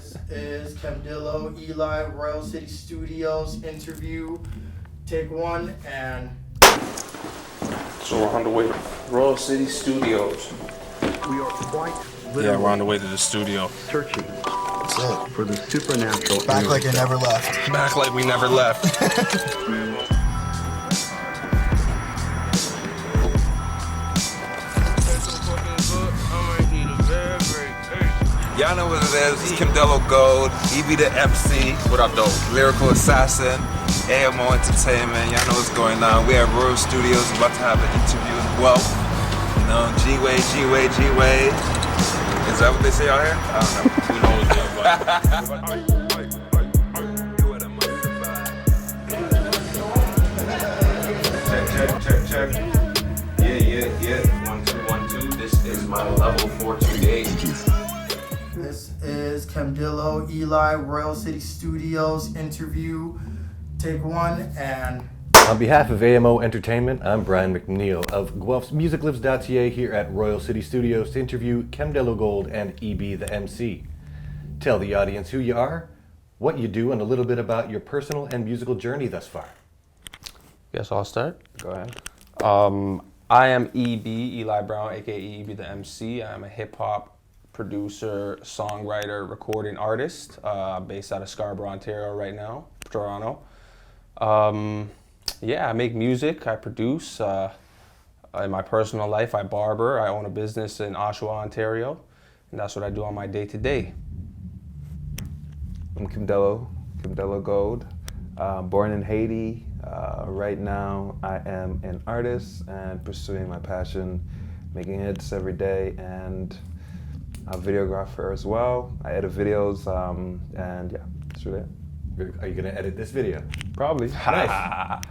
This is Kemdilo Eli, Royal City Studios interview. Take one and. So we're on the way to Royal City Studios. We are quite literally Yeah, we're on the way to the studio. searching That's it. for the supernatural. Back like I never left. Back like we never left. Y'all know what it is. It's Kemdilo Gold, E.B. the MC. What up, though? Lyrical Assassin, AMO Entertainment. Y'all know what's going on. We at Royal Studios, about to have an interview in Guelph. You know, G-Way. Is that what they say out here? I don't know. Who knows? Check. Yeah. 1 2 1 2. This is my level 428. This is Kemdilo Eli, Royal City Studios interview. Take one and. On behalf of AMO Entertainment, I'm Bryan McNeil of Guelph's musiclives.ca here at Royal City Studios to interview Kemdilo Gold and E.B. the MC. Tell the audience who you are, what you do, and a little bit about your personal and musical journey thus far. Yes, I'll start. Go ahead. I am E.B. Eli Brown, aka E.B. the MC. I'm a hip hop producer, songwriter, recording artist, based out of Scarborough, Ontario right now, Toronto. I make music, I produce. In my personal life, I barber. I own a business in Oshawa, Ontario, and that's what I do on my day-to-day. I'm Kemdilo Gold, born in Haiti. Right now, I am an artist and pursuing my passion, making hits every day, and a videographer as well. I edit videos, and yeah, that's really it. Are you going to edit this video? Probably. Nice.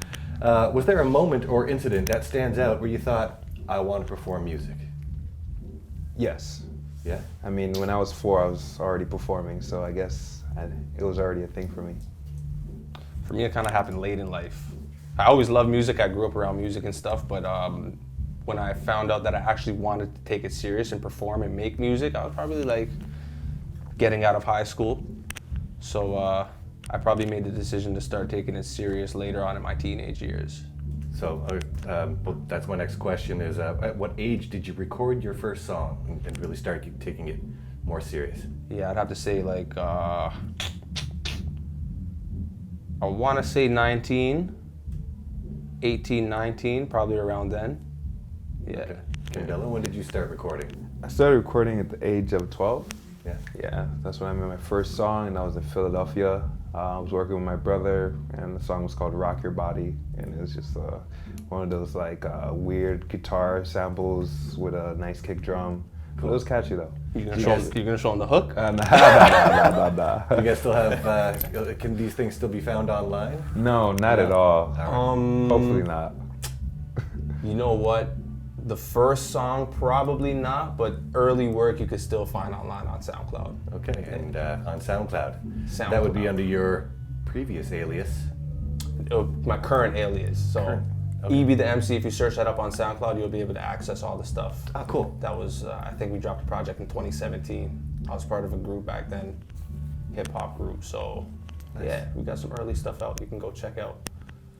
Was there a moment or incident that stands out where you thought, I want to perform music? Yes. Yeah? I mean, when I was 4, I was already performing, so I guess it was already a thing for me. For me, it kind of happened late in life. I always loved music. I grew up around music and stuff, but when I found out that I actually wanted to take it serious and perform and make music, I was probably like getting out of high school. So I probably made the decision to start taking it serious later on in my teenage years. So well, that's my next question is, at what age did you record your first song and really start taking it more serious? Yeah, I'd have to say like, I want to say 18, 19, probably around then. Yeah. Okay. Kemdilo, when did you start recording? I started recording at the age of 12. Yeah. Yeah, that's when I made my first song, and I was in Philadelphia. I was working with my brother, and the song was called Rock Your Body, and it was just one of those like weird guitar samples with a nice kick drum. Cool. It was catchy though. You gonna show them the hook? Nah. You guys still have, can these things still be found online? No, not at all. Right. Hopefully not. You know what? The first song, probably not, but early work you could still find online on SoundCloud. Okay, and on SoundCloud. That would be under your previous alias. My current alias. So Current. Okay. E.B. the MC, if you search that up on SoundCloud, you'll be able to access all the stuff. Ah, cool. That was, I think we dropped a project in 2017. I was part of a group back then, hip hop group. So Nice. yeah, we got some early stuff out you can go check out.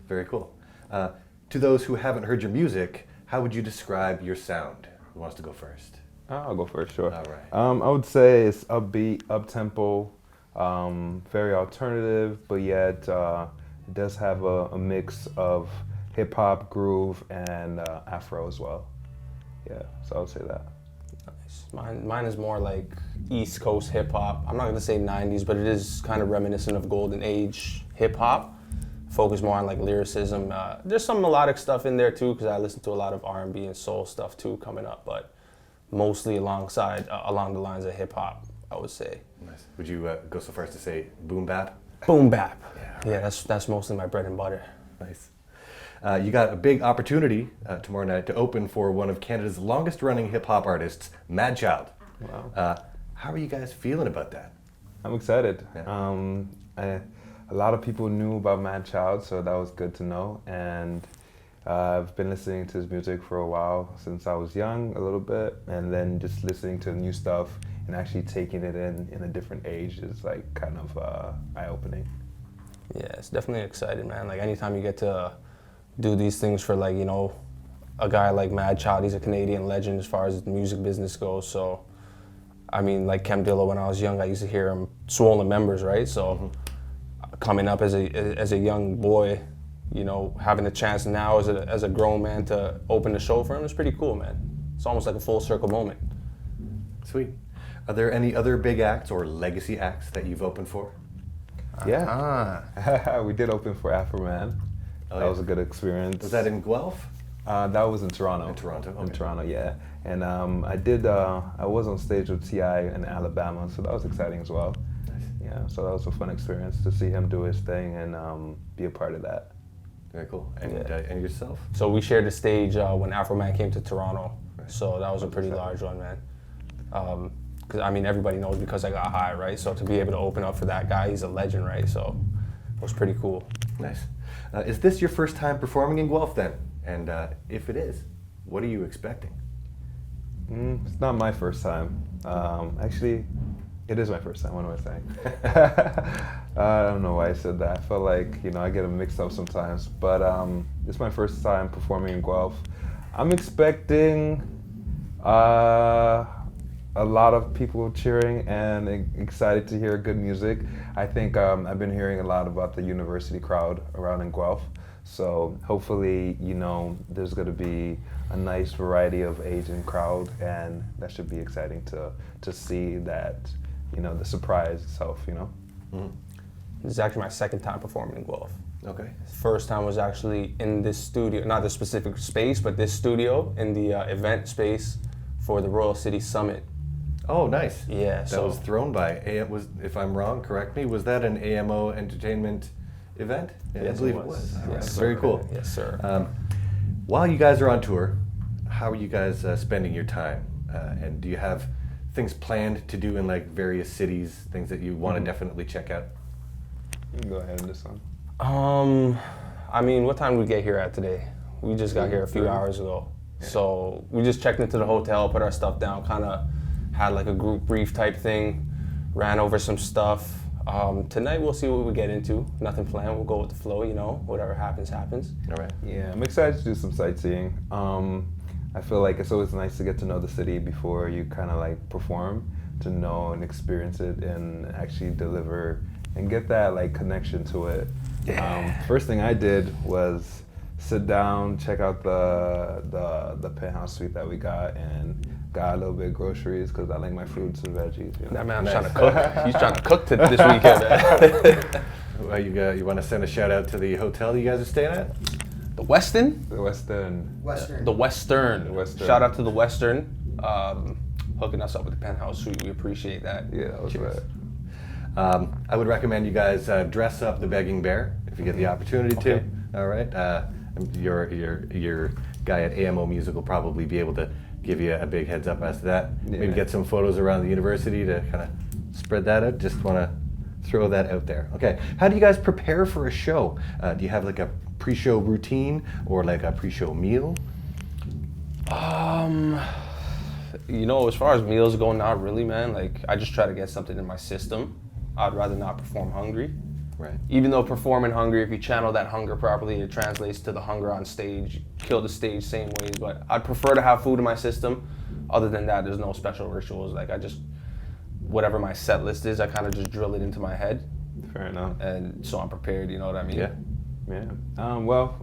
Very cool. To those who haven't heard your music, how would you describe your sound? Who wants to go first? I'll go first, sure. All right. I would say it's upbeat, up-tempo, very alternative, but yet it does have a mix of hip-hop, groove, and Afro as well. Yeah, so I would say that. Nice. Mine is more like East Coast hip hop. I'm not gonna say 90s, but it is kind of reminiscent of golden age hip hop. Focus more on like lyricism. There's some melodic stuff in there too, because I listen to a lot of R&B and soul stuff too coming up, but mostly along the lines of hip hop, I would say. Nice. Would you go so far as to say boom bap? Boom bap. Yeah, Yeah, that's mostly my bread and butter. Nice. You got a big opportunity tomorrow night to open for one of Canada's longest running hip hop artists, M.A.D.E. Wow. How are you guys feeling about that? I'm excited. Yeah. A lot of people knew about M.A.D.E, so that was good to know. And I've been listening to his music for a while, since I was young, a little bit, and then just listening to new stuff and actually taking it in a different age is like kind of eye-opening. Yeah, it's definitely exciting, man. Like anytime you get to do these things for like, you know, a guy like A.M.A.D.E, he's a Canadian legend as far as the music business goes. So, I mean, like Kemdilo, when I was young, I used to hear him swollen members, right? So, coming up as a young boy, you know, having a chance now as a grown man to open the show for him is pretty cool, man. It's almost like a full circle moment. Sweet. Are there any other big acts or legacy acts that you've opened for? Yeah, we did open for Afro Man. Oh, That yeah. was a good experience. Was that in Guelph? That was in Toronto. In Toronto, In okay. Toronto, yeah. And I was on stage with T.I. in Alabama, so that was exciting as well. Nice. Yeah, so that was a fun experience to see him do his thing and be a part of that. Very cool. And, Yeah. and yourself? So we shared the stage when Afro Man came to Toronto. Right. So that was a pretty large one, man. Because I mean, everybody knows Because I Got High, right? So to be able to open up for that guy, he's a legend, right? So it was pretty cool. Nice. Is this your first time performing in Guelph then? And if it is, what are you expecting? It's not my first time. Actually, it is my first time. What am I saying? I don't know why I said that. I feel like, you know, I get them mixed up sometimes. But it's my first time performing in Guelph. I'm expecting a lot of people cheering and excited to hear good music. I think I've been hearing a lot about the university crowd around in Guelph. So hopefully, you know, there's going to be a nice variety of age and crowd, and that should be exciting to see that, you know, the surprise itself, you know. This is actually my second time performing in Guelph. Okay. First time was actually in this studio, not the specific space, but this studio in the event space for the Royal City Summit. Oh, nice. Yeah, That so- was thrown by, if I'm wrong, correct me, was that an AMO Entertainment event? Yeah, I Yes, believe it it was. was. All Yes, right. sir. Very cool. Yes, sir. While you guys are on tour, how are you guys spending your time? And do you have things planned to do in like various cities, things that you want to definitely check out? You can go ahead on this one. I mean, what time did we get here at today? We just got here a few hours ago. So we just checked into the hotel, put our stuff down, kind of had like a group brief type thing, ran over some stuff. Tonight we'll see what we get into. Nothing planned, we'll go with the flow, you know, whatever happens, happens. All right. Yeah, I'm excited to do some sightseeing. I feel like it's always nice to get to know the city before you kind of like perform, to know and experience it and actually deliver and get that like connection to it. First thing I did was sit down, check out the penthouse suite that we got, and got a little bit of groceries because I like my fruits and veggies. You know? That man's Nice. trying to cook. He's trying to cook this weekend, man. Well, you want to send a shout out to the hotel you guys are staying at? The Westin? The Western. Western. The Western. The Western. Shout out to the Western, hooking us up with the penthouse suite. We appreciate that. Yeah, that was Cheers. right. I would recommend you guys dress up the begging bear if you get the opportunity to. Okay. All right. Your guy at AMO Music will probably be able to give you a big heads up as to that. Maybe Yeah. get some photos around the university to kind of spread that out. Just want to throw that out there. Okay. How do you guys prepare for a show? Do you have like a pre-show routine or like a pre-show meal? You know, as far as meals go, not really, man. Like, I just try to get something in my system. I'd rather not perform hungry. Right. Even though performing hungry, if you channel that hunger properly, it translates to the hunger on stage. Kill the stage same ways, but I'd prefer to have food in my system. Other than that, there's no special rituals. Like, whatever my set list is, I kind of just drill it into my head. Fair enough. And so I'm prepared, you know what I mean? Yeah. Yeah. Well,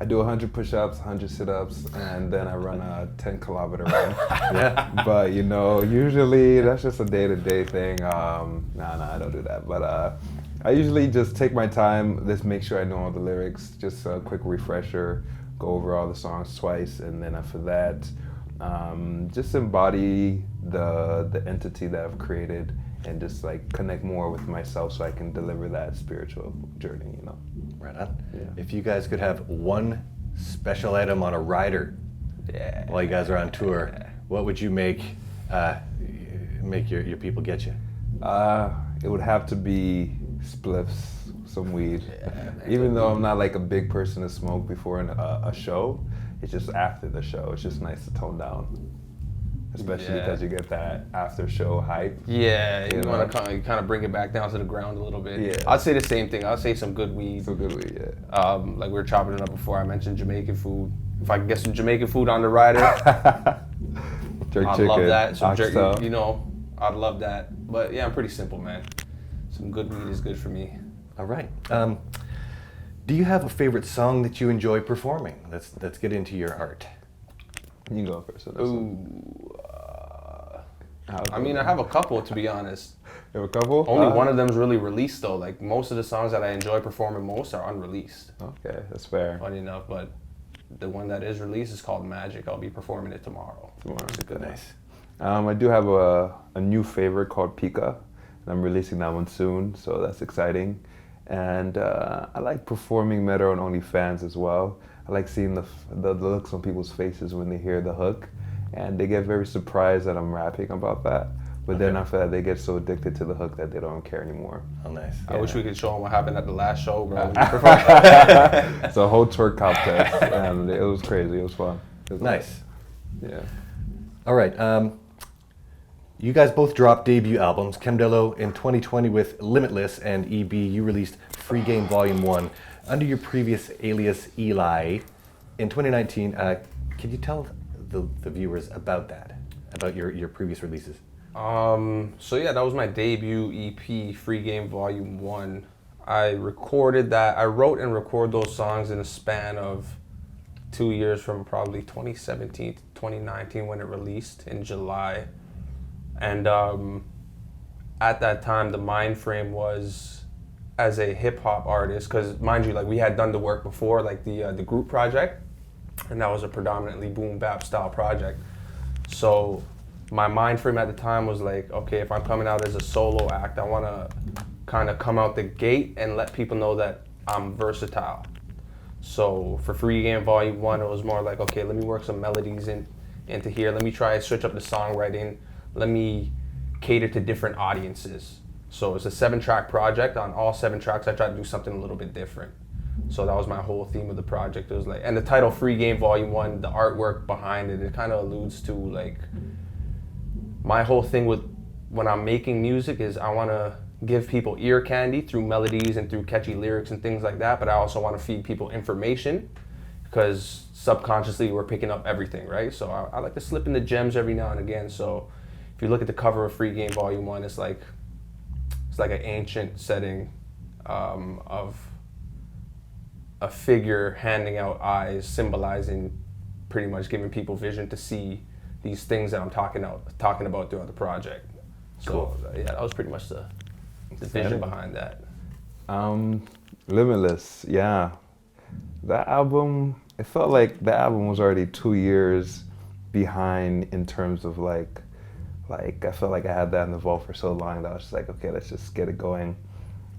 I do 100 push-ups, 100 sit-ups, and then I run a 10-kilometer run. Yeah. But you know, usually that's just a day-to-day thing. No, I don't do that. But I usually just take my time. Let's make sure I know all the lyrics. Just a quick refresher. Go over all the songs twice, and then after that, just embody the entity that I've created, and just like connect more with myself, so I can deliver that spiritual journey. You know. Right on. Yeah. If you guys could have one special item on a rider while you guys are on tour, what would you make your people get you? It would have to be spliffs, some weed. Even though I'm not like a big person to smoke before a show, it's just after the show. It's just nice to tone down. especially Yeah. because you get that after show hype. Yeah, you You want know? to kind of bring it back down to the ground a little bit. Yeah. I'd say the same thing. I'd say some good weed. So good weed, yeah. Like we were chopping it up before. I mentioned Jamaican food. If I could get some Jamaican food on the rider, Jerk I'd chicken, love that. Some jerk, oxtail. you know, I'd love that. But yeah, I'm pretty simple, man. Some good weed is good for me. All right. Do you have a favorite song that you enjoy performing? Let's get into your art. You go first. On this one. I mean, I have a couple, to be honest. You have a couple? Only one of them's really released though. Like most of the songs that I enjoy performing most are unreleased. Okay, that's fair. Funny enough, but the one that is released is called Magic. I'll be performing it tomorrow. It's a good one. Nice. I do have a new favorite called Pika, and I'm releasing that one soon, so that's exciting. And I like performing Meta on OnlyFans as well. I like seeing the looks on people's faces when they hear the hook, and they get very surprised that I'm rapping about that. But then after that, they get so addicted to the hook that they don't care anymore. Oh, nice. I wish we could show them what happened at the last show, bro. It's a whole twerk contest, and it was crazy. It was fun. It was Nice. Yeah. All right. You guys both dropped debut albums. Kemdilo in 2020 with Limitless, and EB, you released Free Game Volume 1 under your previous alias Eli in 2019. Can you tell the viewers about that, about your previous releases? So yeah, that was my debut EP, Free Game Volume 1. I recorded that. I wrote and recorded those songs in a span of 2 years, from probably 2017 to 2019 when it released in July. And at that time, the mind frame was as a hip hop artist, because mind you, like we had done the work before, like the group project, and that was a predominantly boom bap style project. So my mind frame at the time was like, okay, if I'm coming out as a solo act, I want to kind of come out the gate and let people know that I'm versatile. So for Free Game Volume 1, it was more like, okay, let me work some melodies into here. Let me try and switch up the songwriting. Let me cater to different audiences. So it's a 7-track project. On all 7 tracks, I tried to do something a little bit different. So that was my whole theme of the project. It was like, and the title Free Game Volume 1, the artwork behind it, it kind of alludes to like, my whole thing with when I'm making music is I want to give people ear candy through melodies and through catchy lyrics and things like that, but I also want to feed people information, because subconsciously we're picking up everything, right? So I like to slip in the gems every now and again. So if you look at the cover of Free Game Volume 1, it's like an ancient setting of a figure handing out eyes, symbolizing pretty much giving people vision to see these things that I'm talking about throughout the project. So yeah, that was pretty much the vision behind that. Limitless, yeah. That album, it felt like the album was already 2 years behind in terms of like I felt like I had that in the vault for so long that I was just like, okay, let's just get it going.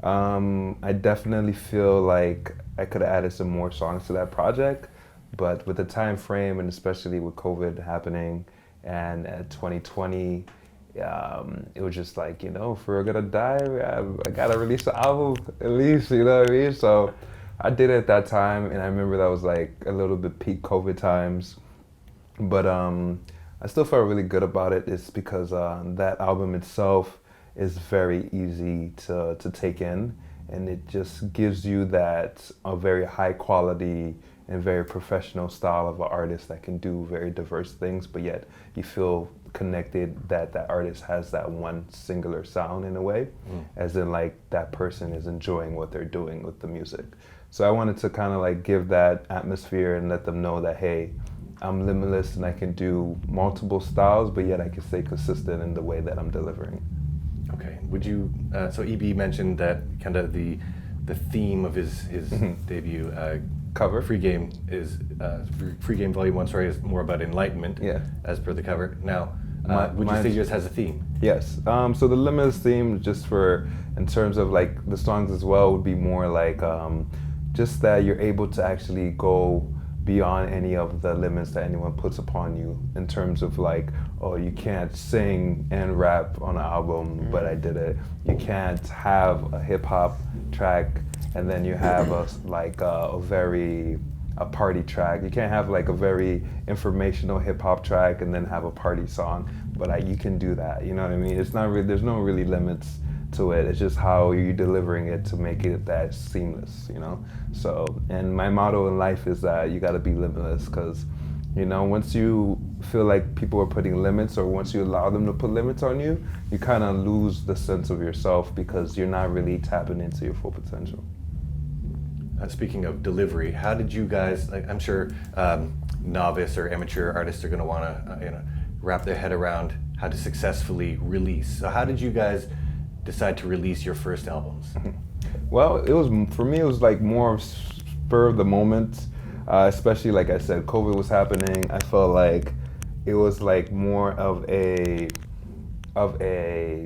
I definitely feel like I could have added some more songs to that project, but with the time frame, and especially with COVID happening and 2020, it was just like, you know, if we're gonna die, I gotta release an album at least, you know what I mean? So I did it at that time, and I remember that was like a little bit peak COVID times, but I still felt really good about it. It's because that album itself is very easy to take in, and it just gives you that a very high quality and very professional style of an artist that can do very diverse things, but yet you feel connected that that artist has that one singular sound in a way, as in like that person is enjoying what they're doing with the music. So I wanted to kind of like give that atmosphere and let them know that, hey, I'm limitless and I can do multiple styles, but yet I can stay consistent in the way that I'm delivering. Okay. Would you? So EB mentioned that kind of the theme of his debut Cover? Free Game is Free Game Volume 1. Sorry, is more about enlightenment. Yeah. As per the cover. Now, would you say yours has a theme? Yes. So the limitless theme, just for in terms of like the songs as well, would be more like just that you're able to actually go beyond any of the limits that anyone puts upon you, in terms of like, oh, you can't sing and rap on an album, but I did it. You can't have a hip hop track and then you have a very a party track. You can't have like a very informational hip hop track and then have a party song, but you can do that. You know what I mean? It's not really, there's no really limits to it. It's just how you're delivering it to make it that seamless, you know? So, and my motto in life is that you gotta be limitless, because, you know, once you feel like people are putting limits, or once you allow them to put limits on you, you kind of lose the sense of yourself because you're not really tapping into your full potential. Speaking of delivery, how did you guys, like, I'm sure novice or amateur artists are going to want to wrap their head around how to successfully release. So how did you guys decide to release your first albums? Well, it was, for me, it was like more of spur of the moment, especially like I said, COVID was happening. I felt like it was like more of a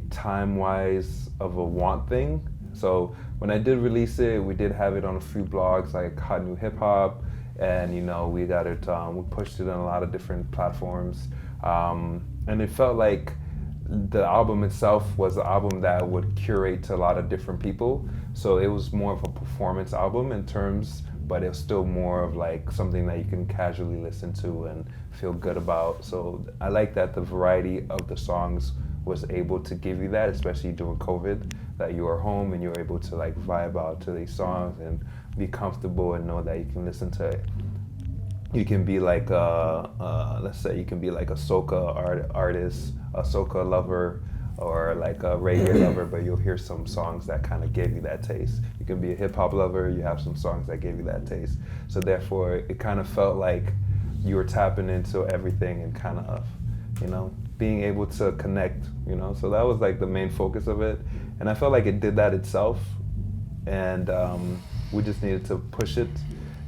time-wise of a want thing. So when I did release it, we did have it on a few blogs like Hot New Hip Hop, and you know, we got it, we pushed it on a lot of different platforms, and it felt like the album itself was an album that would curate to a lot of different people. So it was more of a performance album in terms, but it was still more of like something that you can casually listen to and feel good about. So I like that the variety of the songs was able to give you that, especially during COVID, that you are home and you're able to like vibe out to these songs and be comfortable and know that you can listen to it. You can be like let's say you can be like a soca artist, a soca lover, or like a reggae lover, but you'll hear some songs that kind of give you that taste. You can be a hip hop lover, you have some songs that give you that taste. So therefore, it kind of felt like you were tapping into everything and kind of, you know, being able to connect, you know. So that was like the main focus of it. And I felt like it did that itself. And we just needed to push it.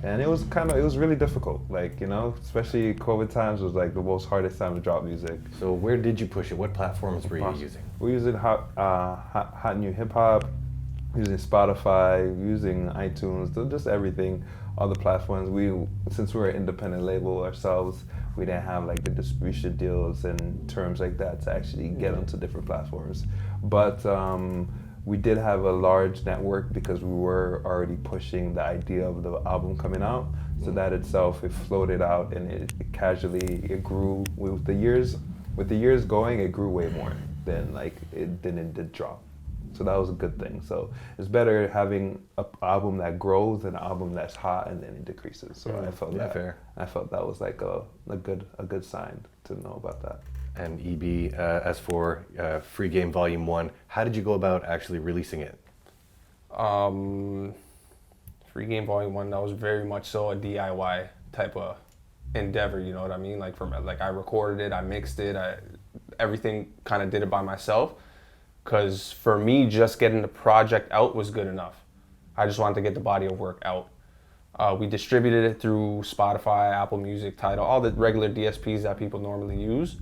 And it was really difficult, like, you know, especially COVID times was like the most hardest time to drop music. So where did you push it? What platforms were you using? We're using Hot New Hip Hop, using Spotify, using iTunes, just everything, all the platforms. Since we're an independent label ourselves, we didn't have like the distribution deals and terms like that to actually get onto different platforms. But we did have a large network because we were already pushing the idea of the album coming out. So that itself, it floated out and it grew with the years. With the years going, it grew way more than it did drop. So that was a good thing. So it's better having an album that grows than an album that's hot and then it decreases. So I felt that was like a good sign to know about that. And EB, as for Free Game Volume 1, how did you go about actually releasing it? Free Game Volume 1, that was very much so a DIY type of endeavor, you know what I mean? Like I recorded it, I mixed it, everything kind of did it by myself. Because for me, just getting the project out was good enough. I just wanted to get the body of work out. We distributed it through Spotify, Apple Music, Tidal, all the regular DSPs that people normally use.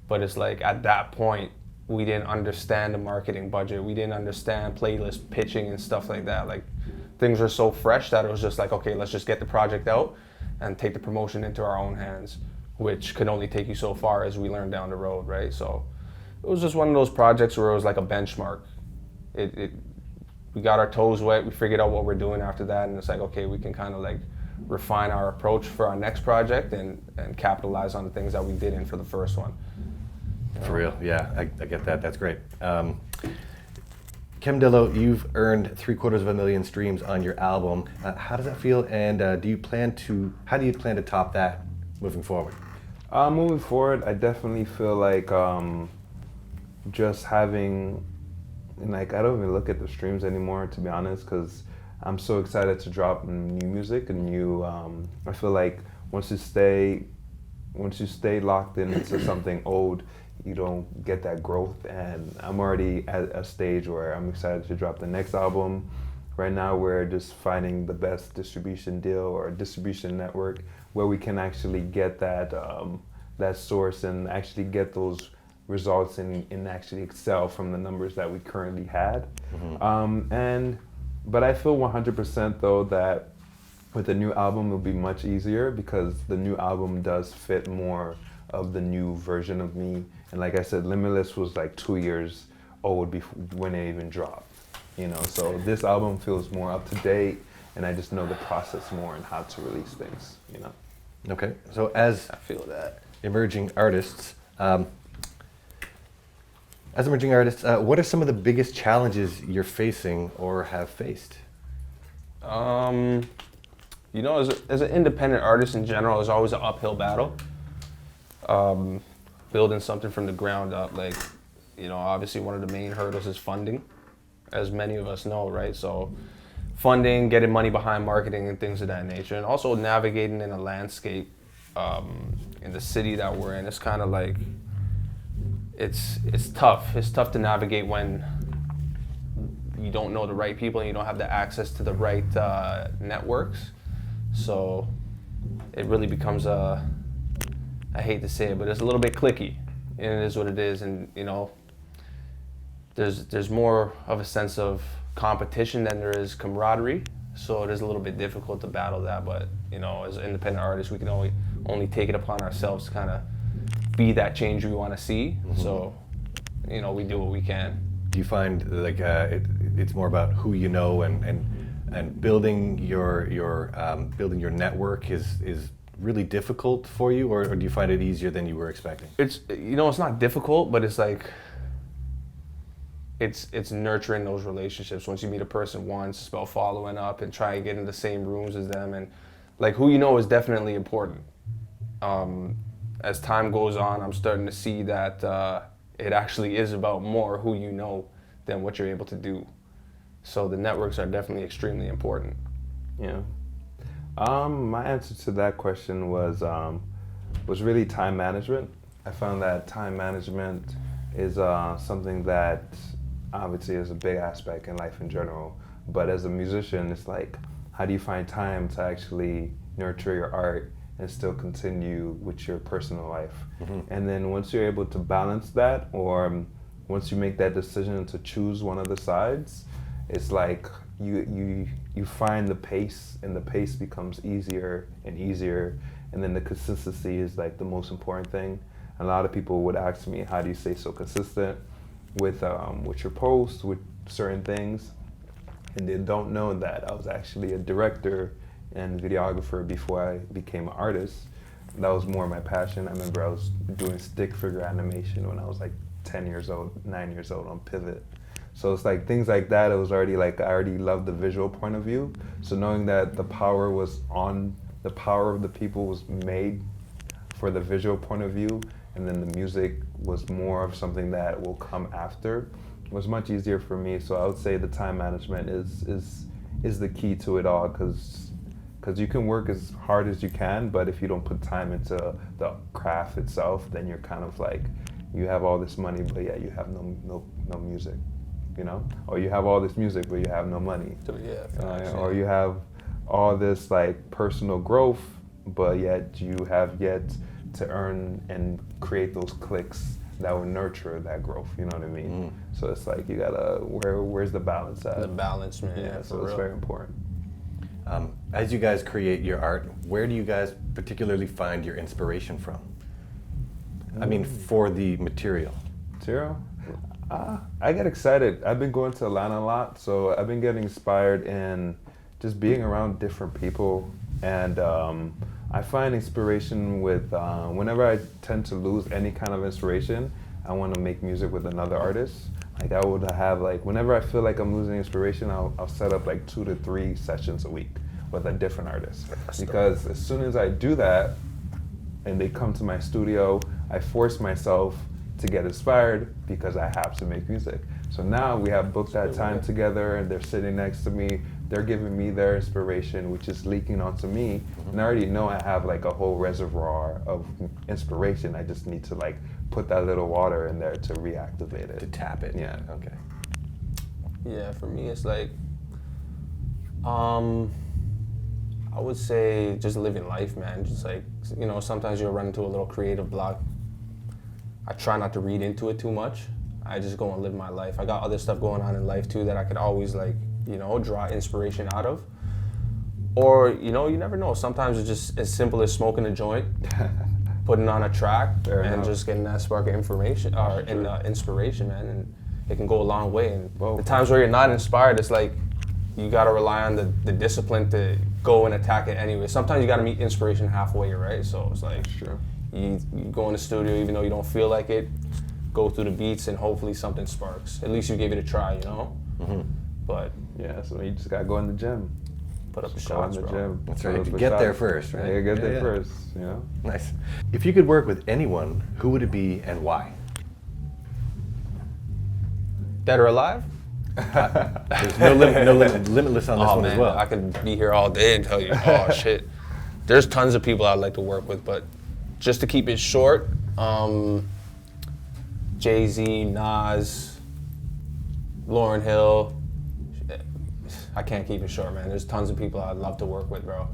But it's like at that point, we didn't understand the marketing budget. We didn't understand playlist pitching and stuff like that. Like things were so fresh that it was just like, okay, let's just get the project out and take the promotion into our own hands, which could only take you so far as we learn down the road, right? So it was just one of those projects where it was like a benchmark. We got our toes wet, we figured out what we're doing after that, and it's like, okay, we can kind of like refine our approach for our next project and capitalize on the things that we didn't for the first one. For real, yeah, I get that. That's great. Kemdilo, you've earned 750,000 streams on your album. How does that feel? And how do you plan to top that moving forward? Moving forward, I definitely feel like just having, like, I don't even look at the streams anymore, to be honest, because I'm so excited to drop new music and new. I feel like once you stay locked into something old, you don't get that growth, and I'm already at a stage where I'm excited to drop the next album. Right now we're just finding the best distribution deal or distribution network where we can actually get that that source and actually get those results and actually excel from the numbers that we currently had. But I feel 100% though that with the new album it'll be much easier because the new album does fit more of the new version of me. And like I said, Limitless was like 2 years old when it even dropped, you know. So this album feels more up to date, and I just know the process more and how to release things, you know. Okay, so as I feel that. emerging artists, what are some of the biggest challenges you're facing or have faced? You know, as an independent artist in general, it's always an uphill battle. Building something from the ground up, like, you know, obviously one of the main hurdles is funding, as many of us know, right? So funding, getting money behind marketing and things of that nature, and also navigating in a landscape in the city that we're in. It's kind of like, it's tough. It's tough to navigate when you don't know the right people and you don't have the access to the right networks. So it really becomes I hate to say it, but it's a little bit cliquey, and it is what it is. And you know, there's more of a sense of competition than there is camaraderie. So it is a little bit difficult to battle that. But you know, as independent artists, we can only take it upon ourselves to kind of be that change we want to see. So, you know, we do what we can. Do you find like it's more about who you know and building your network is really difficult for you, or do you find it easier than you were expecting? It's, you know, it's not difficult, but it's like it's nurturing those relationships. Once you meet a person once, it's about following up and try and get in the same rooms as them, and like who you know is definitely important. As time goes on, I'm starting to see that it actually is about more who you know than what you're able to do. So the networks are definitely extremely important. Yeah. My answer to that question was really time management. I found that time management is something that obviously is a big aspect in life in general. But as a musician, it's like, how do you find time to actually nurture your art and still continue with your personal life? And then once you're able to balance that, or once you make that decision to choose one of the sides, it's like you find the pace, and the pace becomes easier and easier, and then the consistency is like the most important thing. A lot of people would ask me, how do you stay so consistent with your posts, with certain things? And they don't know that I was actually a director and videographer before I became an artist. That was more my passion. I remember I was doing stick figure animation when I was like 10 years old, 9 years old on Pivot. So it's like things like that. It was already like, I already loved the visual point of view. So knowing that the power of the people was made for the visual point of view, and then the music was more of something that will come after, was much easier for me. So I would say the time management is the key to it all, because you can work as hard as you can, but if you don't put time into the craft itself, then you're kind of like, you have all this money, but yeah, you have no music, you know? Or you have all this music, but you have no money. Or you have all this like personal growth, but yet you have yet to earn and create those clicks that will nurture that growth, you know what I mean? So it's like, you gotta, where's the balance at? The balance, man. Yeah, so it's very important. As you guys create your art, where do you guys particularly find your inspiration from? I mean, for the material. I get excited. I've been going to Atlanta a lot, so I've been getting inspired in just being around different people. And I find inspiration with, whenever I tend to lose any kind of inspiration, I want to make music with another artist. Like I would have like, whenever I feel like I'm losing inspiration, I'll set up like 2 to 3 sessions a week with a different artist. Because as soon as I do that, and they come to my studio, I force myself to get inspired because I have to make music. So now we have booked that time together, and they're sitting next to me. They're giving me their inspiration, which is leaking onto me. And I already know I have like a whole reservoir of inspiration. I just need to like put that little water in there to reactivate it. To tap it. Yeah. Okay. Yeah, for me it's like, I would say just living life, man. Just like, you know, sometimes you'll run into a little creative block. I try not to read into it too much. I just go and live my life. I got other stuff going on in life too that I could always like, you know, draw inspiration out of. Or, you know, you never know. Sometimes it's just as simple as smoking a joint, putting on a track, and just getting that spark of information or inspiration, man. And it can go a long way. And the times where you're not inspired, it's like you got to rely on the discipline to go and attack it anyway. Sometimes you got to meet inspiration halfway, right? So it's like, Sure. you go in the studio even though you don't feel like it, go through the beats, and hopefully something sparks. At least you gave it a try, you know? But Yeah, so you just gotta go in the gym. put up the Just go in shots, the bro. gym. That's Put right. up the Get there shots. first, right? Yeah, get there Yeah. first, you know? Nice. If you could work with anyone, who would it be and why? Dead or alive? There's no limit, limitless on this Oh one man, as well. I could be here all day and tell you, oh shit. There's tons of people I'd like to work with, but just to keep it short, Jay-Z, Nas, Lauryn Hill. I can't keep it short, man. There's tons of people I'd love to work with, bro.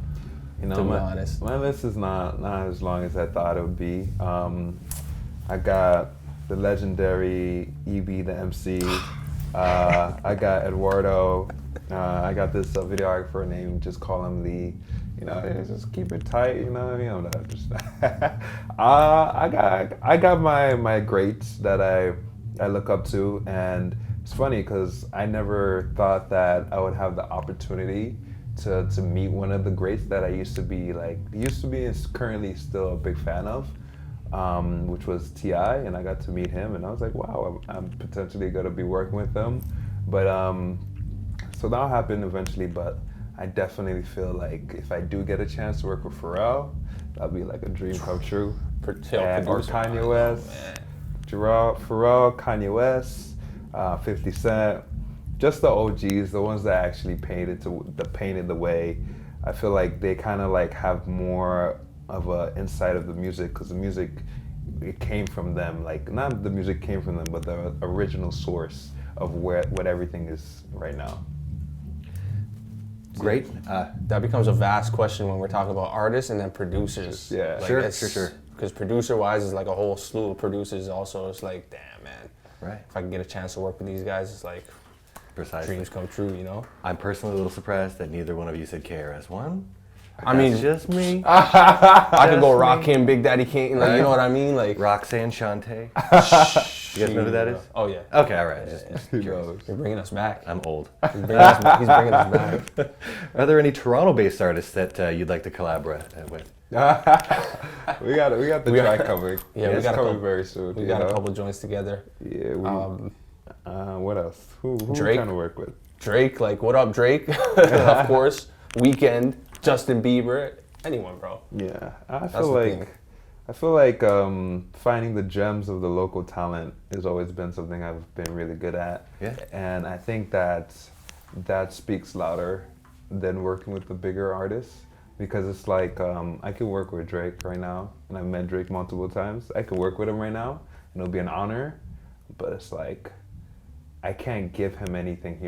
You know, To be my, honest. my list is not as long as I thought it would be. I got the legendary E.B. the MC. I got Eduardo. I got this videographer named, just call him Lee. You know, just keep it tight. You know what I mean? I'm not just. I got my greats that I look up to, and it's funny because I never thought that I would have the opportunity to meet one of the greats that I used to be and currently still a big fan of, which was T.I., and I got to meet him, and I was like, wow, I'm potentially going to be working with him. But so that'll happen eventually, but I definitely feel like if I do get a chance to work with Pharrell, that'll be like a dream come true. Or Kanye West, Pharrell, Kanye West, 50 Cent, just the OGs, the ones that actually painted the way. I feel like they kind of like have more of a insight of the music, because the music, it came from them. Like, not the music came from them, but the original source of what everything is right now. Great. That becomes a vast question when we're talking about artists and then producers. Yeah. Sure. Because producer-wise is like a whole slew of producers also. It's like, damn, man. Right. If I can get a chance to work with these guys, it's like Precisely. dreams come true, you know? I'm personally a little surprised that neither one of you said KRS-One. I mean, That's just me. I could go Just Rakim, Big Daddy Kane, like, you know what I mean? Like, Roxanne Shante. You guys know who that is? Oh, yeah. Okay, all right. Just Who curious. knows? You're bringing us back. I'm old. He's bringing us back. Are there any Toronto-based artists that you'd like to collaborate with? we got the track coming. Yeah, we It's got a coming couple- very soon. We you got a know? couple joints together. Yeah. What else? Who are we Drake. trying to work with? Drake, like, what up, Drake? Of course. Weeknd, Justin Bieber, anyone, bro. Yeah, I That's feel the like thing. finding the gems of the local talent has always been something I've been really good at. Yeah. And I think that speaks louder than working with the bigger artists, because it's like I can work with Drake right now, and I've met Drake multiple times. I can work with him right now, and it'll be an honor. But it's like I can't give him anything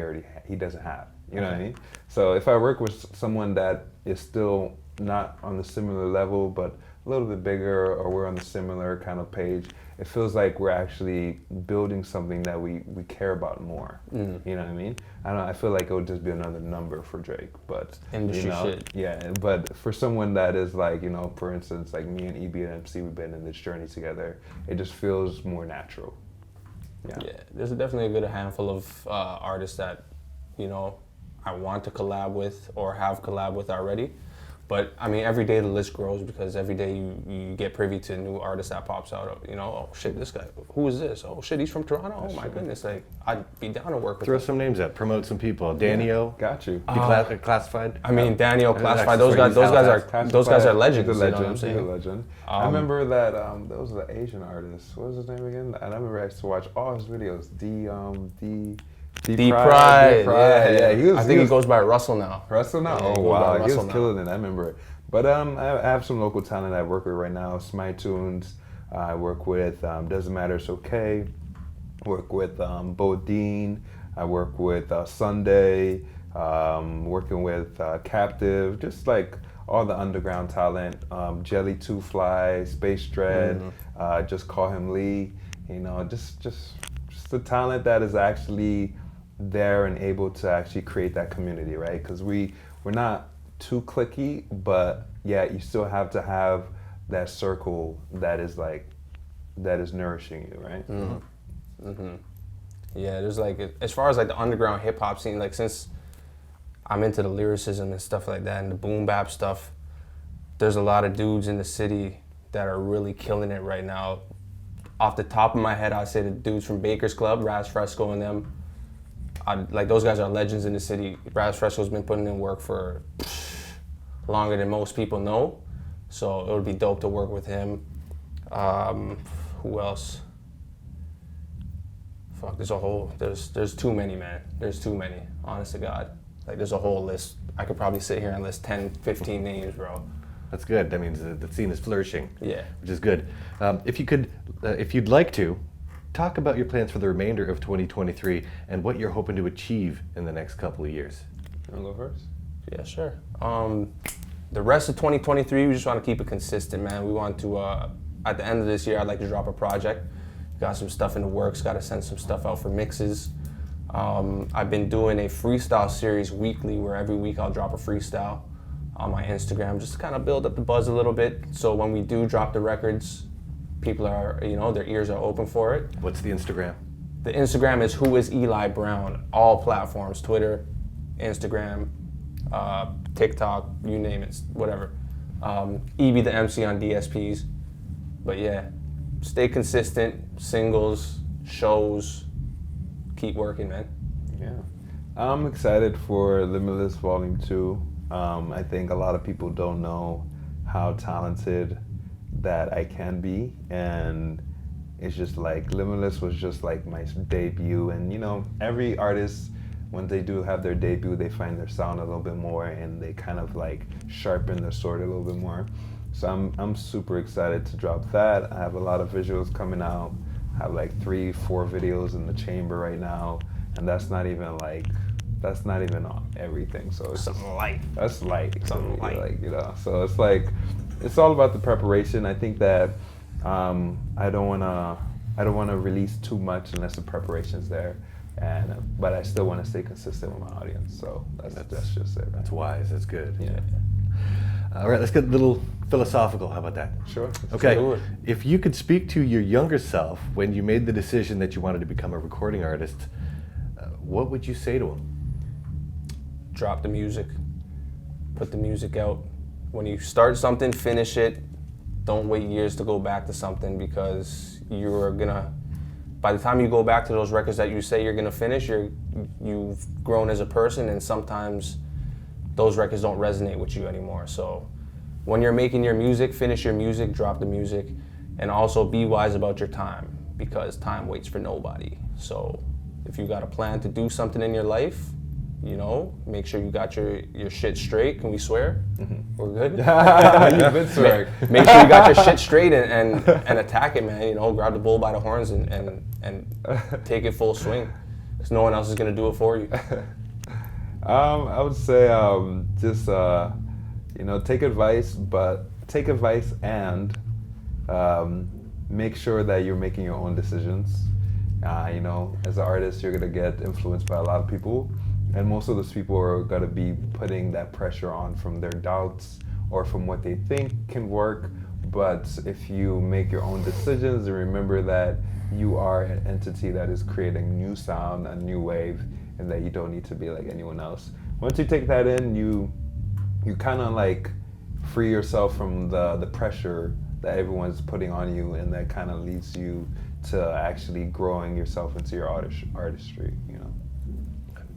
he doesn't have. You know what I mean? So if I work with someone that is still not on the similar level, but a little bit bigger, or we're on the similar kind of page, it feels like we're actually building something that we care about more. You know what I mean? I feel like it would just be another number for Drake, but Industry shit. Yeah, but for someone that is like, you know, for instance, like me and E.B. and MC, we've been in this journey together. It just feels more natural. Yeah, there's definitely a good handful of artists that, you know, I want to collab with or have collab with already. But I mean, every day the list grows, because every day you get privy to new artists that pops out of, you know, oh shit, this guy, who is this? Oh shit, he's from Toronto? Oh my goodness, like, I'd be down to work with Throw him. some names out. Promote some people. Danio. Got you. Classified. I mean, Daniel, Classified, That's those guys Halifax. are legends. He's a You know what I'm legend. He's a saying? legend. I remember that there was an Asian artist. What was his name again? And I remember I used to watch all his videos. D Pride. Yeah. I think he goes by Russell now. Russell now? Yeah, he Oh goes wow, by he was Russell now. killing it. I remember it. But I have some local talent I work with right now. Smite Tunes. I work with Doesn't Matter, It's Okay. Work with Bodine. I work with Sunday. Working with Captive. Just like all the underground talent. Jelly Two Fly, Space Dread. Just call him Lee. You know, just the talent that is actually there and able to actually create that community, right? Because we're not too cliquey, but yeah, you still have to have that circle that is nourishing you, right? Yeah, there's like, as far as like the underground hip hop scene, like since I'm into the lyricism and stuff like that and the boom bap stuff. There's a lot of dudes in the city that are really killing it right now. Off the top of my head, I'd say the dudes from Baker's Club, Raz Fresco and them. Like those guys are legends in the city. Raz Fresco's been putting in work for longer than most people know. So it would be dope to work with him. Who else? Fuck, there's too many, man. There's too many, honest to God. Like there's a whole list. I could probably sit here and list 10, 15 names, bro. That's good. That means the scene is flourishing. Yeah. Which is good. If you'd like to, talk about your plans for the remainder of 2023 and what you're hoping to achieve in the next couple of years. You wanna go first? Yeah, sure. The rest of 2023, we just want to keep it consistent, man. We want to, at the end of this year, I'd like to drop a project. Got some stuff in the works, got to send some stuff out for mixes. I've been doing a freestyle series weekly where every week I'll drop a freestyle on my Instagram just to kind of build up the buzz a little bit. So when we do drop the records, people are, their ears are open for it. What's the Instagram? The Instagram is Who is Eli Brown, all platforms, Twitter, Instagram, TikTok, you name it, whatever. E.B. the MC on DSPs. But yeah, stay consistent, singles, shows, keep working, man. Yeah. I'm excited for Limitless Volume 2. I think a lot of people don't know how talented that I can be, and it's just like Limitless was just like my debut, and every artist, when they do have their debut, they find their sound a little bit more and they kind of like sharpen their sword a little bit more. So I'm super excited to drop that. I have a lot of visuals coming out. I have like 3-4 videos in the chamber right now, and that's not even on everything. So it's Something light. that's light. Something light. So it's like, it's all about the preparation. I think that I don't wanna release too much unless the preparation's there, but I still want to stay consistent with my audience. So that's just it. That's wise. That's good. Yeah. All right, let's get a little philosophical. How about that? Sure. Okay. do it. If you could speak to your younger self when you made the decision that you wanted to become a recording artist, what would you say to him? Drop the music. Put the music out. When you start something, finish it. Don't wait years to go back to something, because by the time you go back to those records that you say you're gonna finish, you've grown as a person, and sometimes those records don't resonate with you anymore. So when you're making your music, finish your music, drop the music, and also be wise about your time, because time waits for nobody. So if you got a plan to do something in your life, make sure you got your shit straight. Can we swear? Mm-hmm. We're good? You've been swearing. Make sure you got your shit straight and attack it, man. Grab the bull by the horns and take it full swing, because no one else is gonna do it for you. I would say just take advice, but take advice and make sure that you're making your own decisions. As an artist, you're gonna get influenced by a lot of people, and most of those people are gonna be putting that pressure on from their doubts or from what they think can work. But if you make your own decisions and remember that you are an entity that is creating new sound, a new wave, and that you don't need to be like anyone else. Once you take that in, you kind of like free yourself from the pressure that everyone's putting on you, and that kind of leads you to actually growing yourself into your artistry.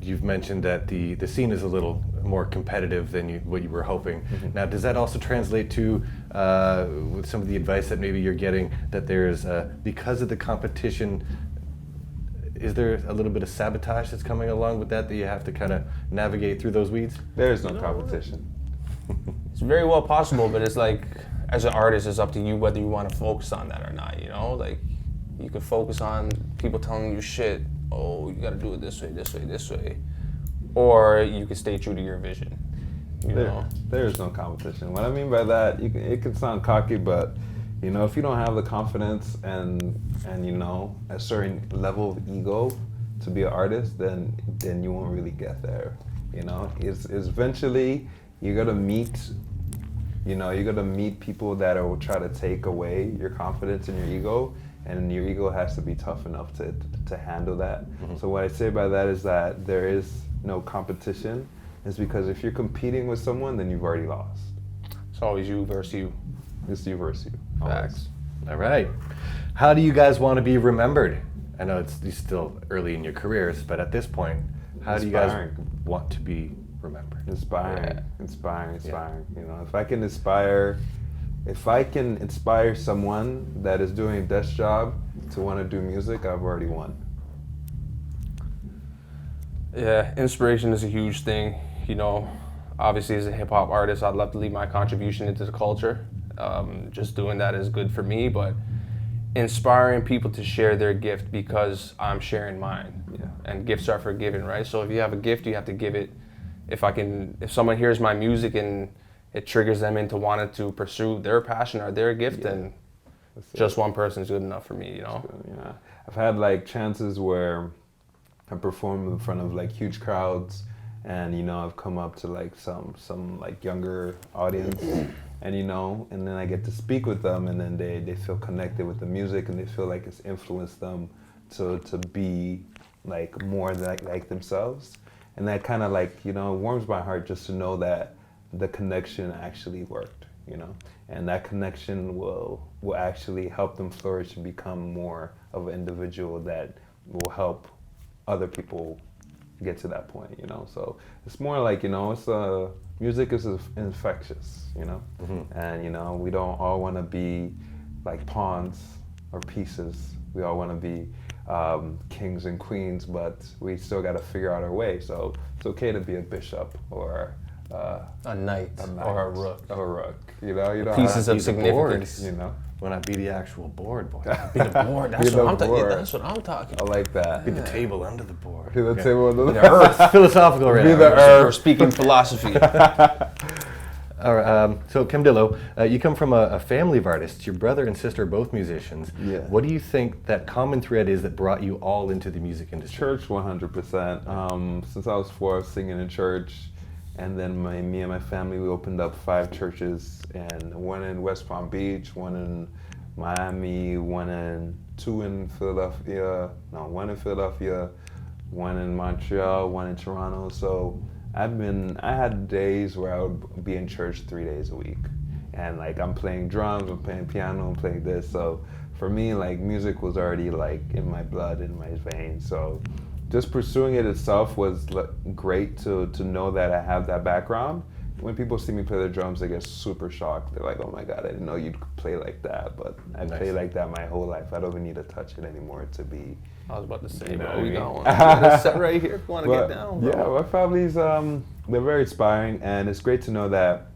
You've mentioned that the scene is a little more competitive than what you were hoping. Mm-hmm. Now, does that also translate to with some of the advice that maybe you're getting, that there's because of the competition, is there a little bit of sabotage that's coming along with that you have to kind of navigate through those weeds? There is no competition. It's very well possible, but it's like, as an artist, it's up to you whether you want to focus on that or not. Like you could focus on people telling you shit. Oh, you got to do it this way, this way, this way, or you can stay true to your vision. There is no competition. What I mean by that, it can sound cocky, but if you don't have the confidence and a certain level of ego to be an artist, then you won't really get there. It's eventually you're gonna meet people that will try to take away your confidence and your ego, and your ego has to be tough enough to handle that. Mm-hmm. So what I say by that is that there is no competition. is because if you're competing with someone, then you've already lost. It's always you versus you. It's you versus you. always. Facts. All right. How do you guys want to be remembered? I know it's still early in your careers, but at this point, how do you guys Inspiring. want to be remembered? Inspiring, Yeah. inspiring. You know, if I can inspire someone that is doing a desk job to want to do music, I've already won. Yeah, inspiration is a huge thing. You know, obviously as a hip hop artist, I'd love to leave my contribution into the culture. Just doing that is good for me, but inspiring people to share their gift because I'm sharing mine. Yeah. And gifts are forgiven, right? So if you have a gift, you have to give it. If someone hears my music and it triggers them into wanting to pursue their passion or their gift, then just one person is good enough for me, you know? Yeah. I've had like chances where I perform in front of like huge crowds, and you know, I've come up to like some like younger audience, and you know, and then I get to speak with them, and then they feel connected with the music, and they feel like it's influenced them to be like more like themselves, and that kind of like, you know, warms my heart just to know that the connection actually worked, you know, and that connection will actually help them flourish and become more of an individual that will help other people get to that point, you know. So it's more like, you know, it's music is infectious, you know, and you know, we don't all want to be like pawns or pieces. We all want to be kings and queens, but we still got to figure out our way. So it's okay to be a bishop or A knight or a rook. Or a rook, you know. You don't Pieces have of to be the board, significance. you know. Why not be the actual board, boy? Be the board. Be That's the what I'm talking. board. That's what I'm talking. I like that. Be the table under the board. Be the Okay. table. It's philosophical right Be now. the We're speaking philosophy. All right, so Kemdilo, you come from a family of artists. Your brother and sister are both musicians. Yeah. What do you think that common thread is that brought you all into the music industry? Church, 100%. Since I was 4, I was singing in church, and then me and my family, we opened up 5 churches, and one in West Palm Beach, one in Miami, 2 in Philadelphia, one in Philadelphia, one in Montreal, one in Toronto. So I had days where I would be in church 3 days a week, and like I'm playing drums, I'm playing piano, I'm playing this. So for me, like music was already like in my blood, in my veins. So just pursuing it itself was great to know that I have that background. When people see me play the drums, they get super shocked. They're like, "Oh my God, I didn't know you'd play like that." But I Nice. play like that my whole life. I don't even need to touch it anymore to be. I was about to say, You know bro, what I we mean? don't. Sit right here if you want to But, get down, bro. yeah, my family's they're very inspiring, and it's great to know that,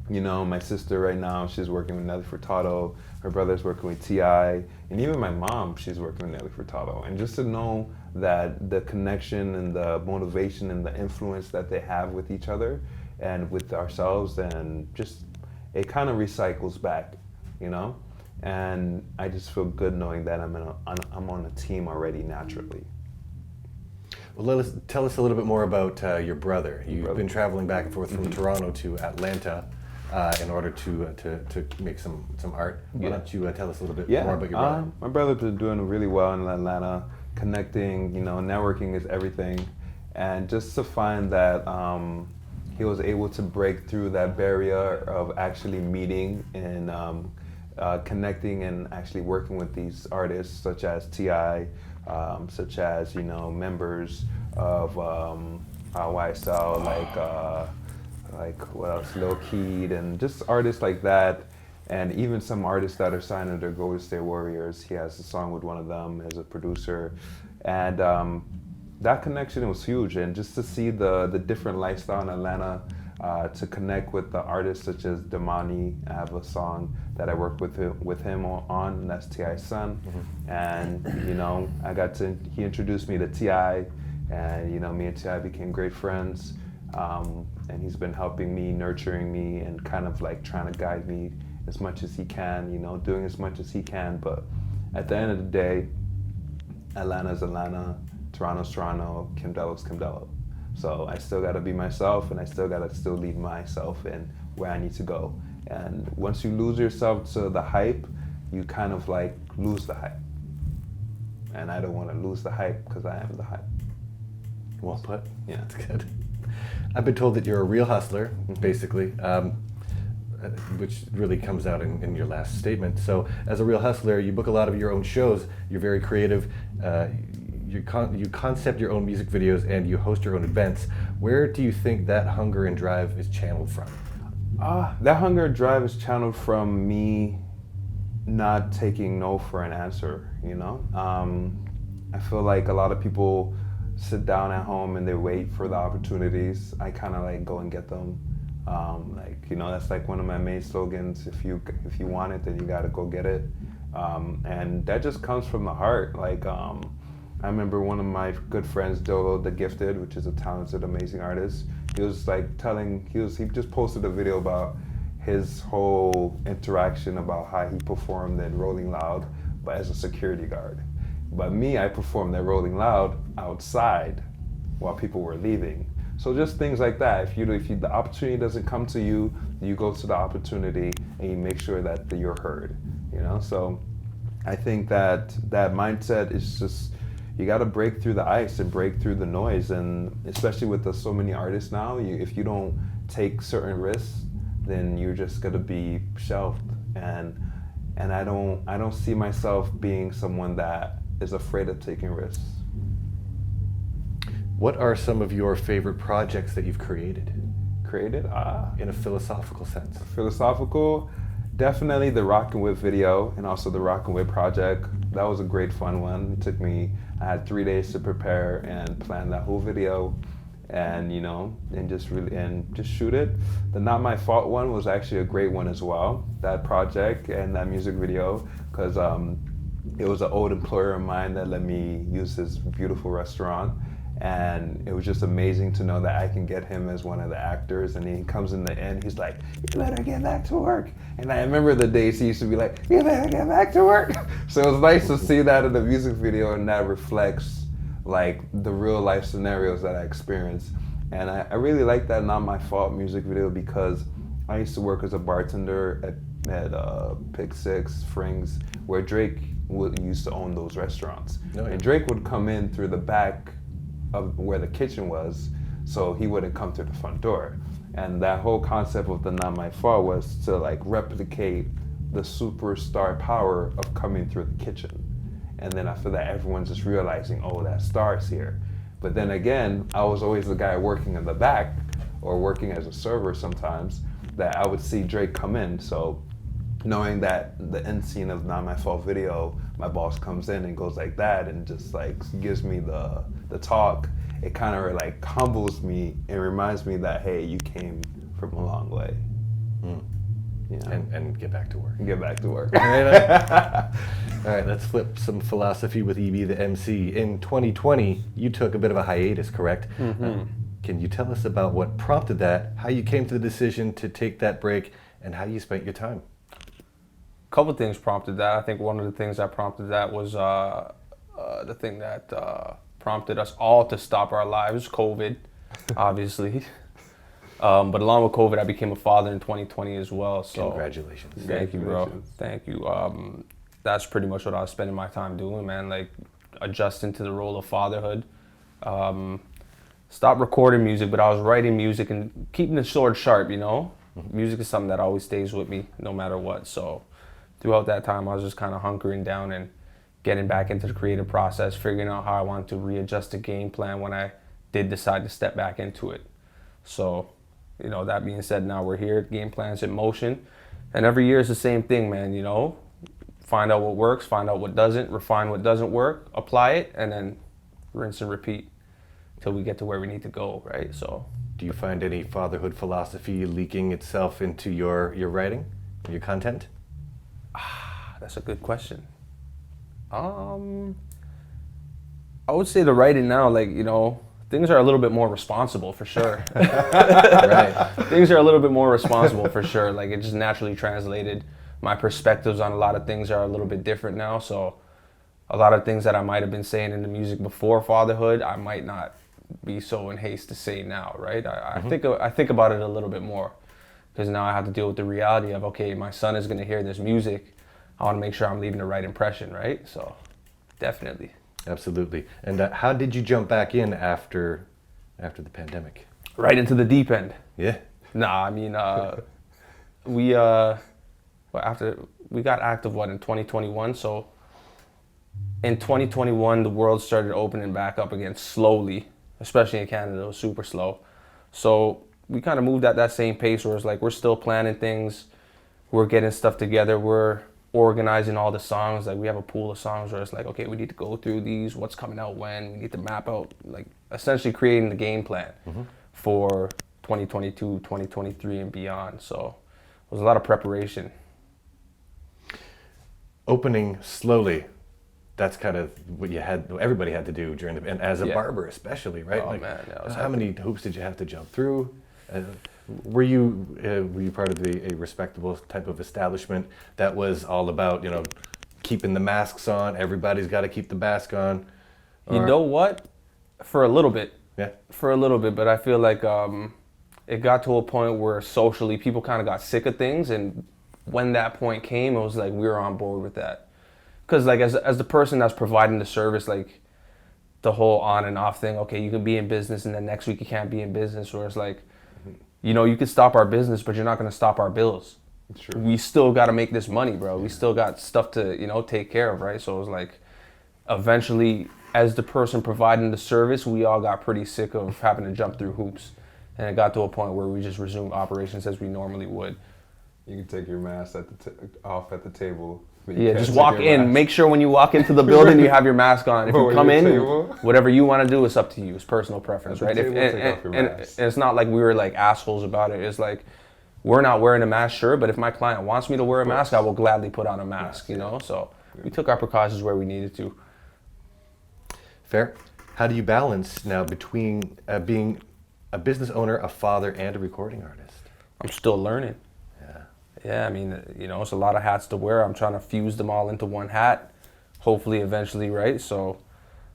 you know, my sister right now, she's working with Nelly Furtado, her brother's working with T.I., and even my mom, she's working with Nelly Furtado. And just to know that the connection and the motivation and the influence that they have with each other and with ourselves, and just it kind of recycles back, you know. And I just feel good knowing that I'm on a team already naturally. Well, tell us a little bit more about your brother. You've Brother. been traveling back and forth from Toronto to Atlanta in order to make some art. Why Yeah. don't you tell us a little bit Yeah, more about your brother? my brother's been doing really well in Atlanta, connecting, you know, networking is everything. And just to find that he was able to break through that barrier of actually meeting and connecting and actually working with these artists such as T.I., such as, you know, members of YSL, like what else, Lil Keed, and just artists like that. And even some artists that are signed under Golden State Warriors. He has a song with one of them as a producer. And that connection was huge. And just to see the different lifestyle in Atlanta, to connect with the artists such as Damani. I have a song that I worked with him on, and that's T.I.'s son. And, you know, he introduced me to T.I., and, you know, me and T.I. became great friends. And he's been helping me, nurturing me, and kind of like trying to guide me as much as he can, you know, doing as much as he can. But at the end of the day, Atlanta's Atlanta, Toronto's Toronto, Kemdilo's Kemdilo. So I still gotta be myself, and I still gotta lead myself in where I need to go. And once you lose yourself to the hype, you kind of like lose the hype. And I don't wanna lose the hype because I am the hype. Well put. Yeah. That's good. I've been told that you're a real hustler, basically, which really comes out in your last statement. So, as a real hustler, you book a lot of your own shows. You're very creative. You concept your own music videos and you host your own events. Where do you think that hunger and drive is channeled from? That hunger and drive is channeled from me not taking no for an answer, you know? I feel like a lot of people sit down at home and they wait for the opportunities. I kind of like go and get them. That's like one of my main slogans. If you want it, then you gotta go get it. And that just comes from the heart. I remember one of my good friends, Dolo the Gifted, which is a talented, amazing artist. He was like he just posted a video about his whole interaction about how he performed at Rolling Loud, but as a security guard. But me, I performed at Rolling Loud outside while people were leaving. So just things like that. If the opportunity doesn't come to you, you go to the opportunity and you make sure that you're heard. You know, so I think that mindset is just, you got to break through the ice and break through the noise, and especially with so many artists now, if you don't take certain risks, then you're just gonna be shelved. And I don't see myself being someone that is afraid of taking risks. What are some of your favorite projects that you've created? In a philosophical sense. Philosophical, definitely the Rockin' With video and also the Rockin' With project. That was a great fun one. I had 3 days to prepare and plan that whole video, and just shoot it. The Not My Fault one was actually a great one as well. That project and that music video, because it was an old employer of mine that let me use his beautiful restaurant. And it was just amazing to know that I can get him as one of the actors. And he comes in the end, he's like, "You better get back to work." And I remember the days he used to be like, "You better get back to work." So it was nice to see that in the music video, and that reflects like the real life scenarios that I experienced. And I really like that Not My Fault music video, because I used to work as a bartender at Pick Six, Frings, where Drake used to own those restaurants. Oh, yeah. And Drake would come in through the back of where the kitchen was, so he wouldn't come through the front door. And that whole concept of the Not My Fault was to like replicate the superstar power of coming through the kitchen. And then after that, everyone's just realizing, oh, that star's here. But then again, I was always the guy working in the back or working as a server sometimes, that I would see Drake come in. So knowing that the end scene of Not My Fault video, my boss comes in and goes like that and just like gives me the talk, it kind of like humbles me and reminds me that, hey, you came from a long way. And get back to work. Get back to work. All right, let's flip some philosophy with EB the MC. In 2020, you took a bit of a hiatus, correct? Mm-hmm. Can you tell us about what prompted that, how you came to the decision to take that break, and how you spent your time? A couple things prompted that. I think one of the things that prompted that was the thing that prompted us all to stop our lives, COVID, obviously. But along with COVID, I became a father in 2020 as well. So congratulations. Thank you, bro. Thank you. That's pretty much what I was spending my time doing, man. Like adjusting to the role of fatherhood. Stopped recording music, but I was writing music and keeping the sword sharp, you know? Mm-hmm. Music is something that always stays with me no matter what. So throughout that time, I was just kind of hunkering down and getting back into the creative process, figuring out how I wanted to readjust the game plan when I did decide to step back into it. So, that being said, now we're here, game plan's in motion. And every year is the same thing, man, Find out what works, find out what doesn't, refine what doesn't work, apply it, and then rinse and repeat till we get to where we need to go, right? So, do you find any fatherhood philosophy leaking itself into your writing, your content? That's a good question. I would say the writing now, things are a little bit more responsible for sure. Right. Things are a little bit more responsible for sure. Like it just naturally translated. My perspectives on a lot of things are a little bit different now. So a lot of things that I might have been saying in the music before fatherhood, I might not be so in haste to say now, right? I think about it a little bit more, because now I have to deal with the reality of, okay, my son is going to hear this music. I want to make sure I'm leaving the right impression, right? So definitely. Absolutely. And how did you jump back in after the pandemic? Right into the deep end. Yeah. Nah, I mean, we after we got active in 2021. So in 2021, the world started opening back up again slowly, especially in Canada. It was super slow. So we kind of moved at that same pace where it's like we're still planning things, we're getting stuff together, we're organizing all the songs. Like we have a pool of songs where it's like, okay, we need to go through these, what's coming out when, we need to map out, like essentially creating the game plan for 2022, 2023 and beyond. So it was a lot of preparation. Opening slowly. That's kind of what everybody had to do during and as a barber especially, right? Oh man, yeah, how many hoops did you have to jump through? Were you part of a respectable type of establishment that was all about, keeping the masks on? Everybody's got to keep the mask on. You know what? For a little bit. Yeah. For a little bit, but I feel like it got to a point where socially people kind of got sick of things, and when that point came, it was like we were on board with that. Because like as the person that's providing the service, like the whole on and off thing, okay, you can be in business and then next week you can't be in business, where it's like, you can stop our business, but you're not going to stop our bills. True. We still got to make this money, bro. We still got stuff to, take care of, right? So it was like, eventually, as the person providing the service, we all got pretty sick of having to jump through hoops. And it got to a point where we just resumed operations as we normally would. You can take your mask off at the table. but you Yeah, can't just take walk your in. mask. Make sure when you walk into the building, you have your mask on. If But you when come you're in, table- whatever you want to do, it's up to you. It's personal preference, At right? the table, take off your And mask. it's not like we were like assholes about it. It's like, we're not wearing a mask, sure, but if my client wants me to wear a mask, I will gladly put on a mask, So we took our precautions where we needed to. Fair. How do you balance now between being a business owner, a father, and a recording artist? I'm still learning. Yeah, I mean, it's a lot of hats to wear. I'm trying to fuse them all into one hat, hopefully eventually, right? So,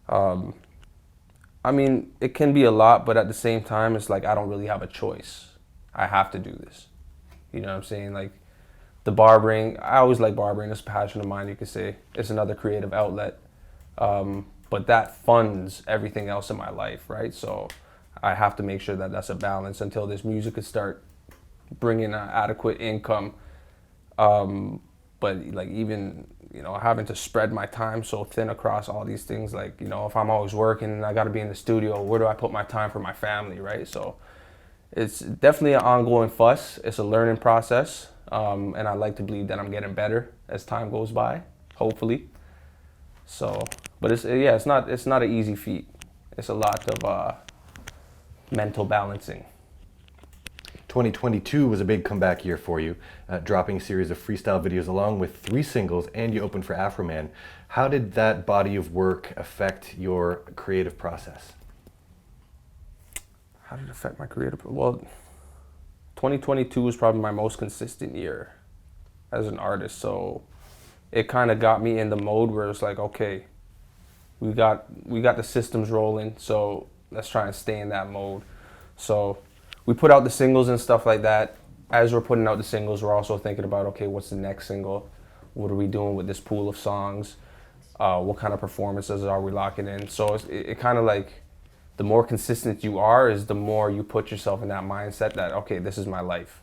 I mean, it can be a lot, but at the same time, it's like I don't really have a choice. I have to do this. You know what I'm saying? Like, the barbering, I always like barbering. It's a passion of mine, you could say. It's another creative outlet. But that funds everything else in my life, right? So I have to make sure that that's a balance until this music could start bringing an adequate income. But like even, having to spread my time so thin across all these things, like, if I'm always working and I got to be in the studio, where do I put my time for my family, right? So it's definitely an ongoing fuss. It's a learning process. And I like to believe that I'm getting better as time goes by, hopefully. So, but it's not an easy feat. It's a lot of mental balancing. 2022 was a big comeback year for you, dropping a series of freestyle videos along with 3 singles, and you opened for Afroman. How did that body of work affect your creative process? How did it affect my creative? Well, 2022 was probably my most consistent year as an artist. So it kind of got me in the mode where it's like, okay, we got the systems rolling, so let's try and stay in that mode. So we put out the singles and stuff like that. As we're putting out the singles, we're also thinking about, okay, what's the next single? What are we doing with this pool of songs? What kind of performances are we locking in? So it kind of like, the more consistent you are is the more you put yourself in that mindset that, okay, this is my life.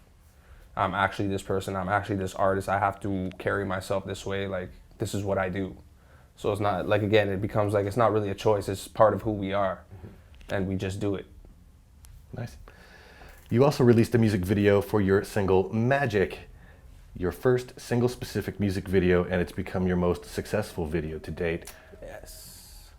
I'm actually this person. I'm actually this artist. I have to carry myself this way. Like, this is what I do. So it's not, like, again, it becomes like, it's not really a choice. It's part of who we are. And we just do it. Nice. You also released a music video for your single Magic, your first single-specific music video, and it's become your most successful video to date. Yes.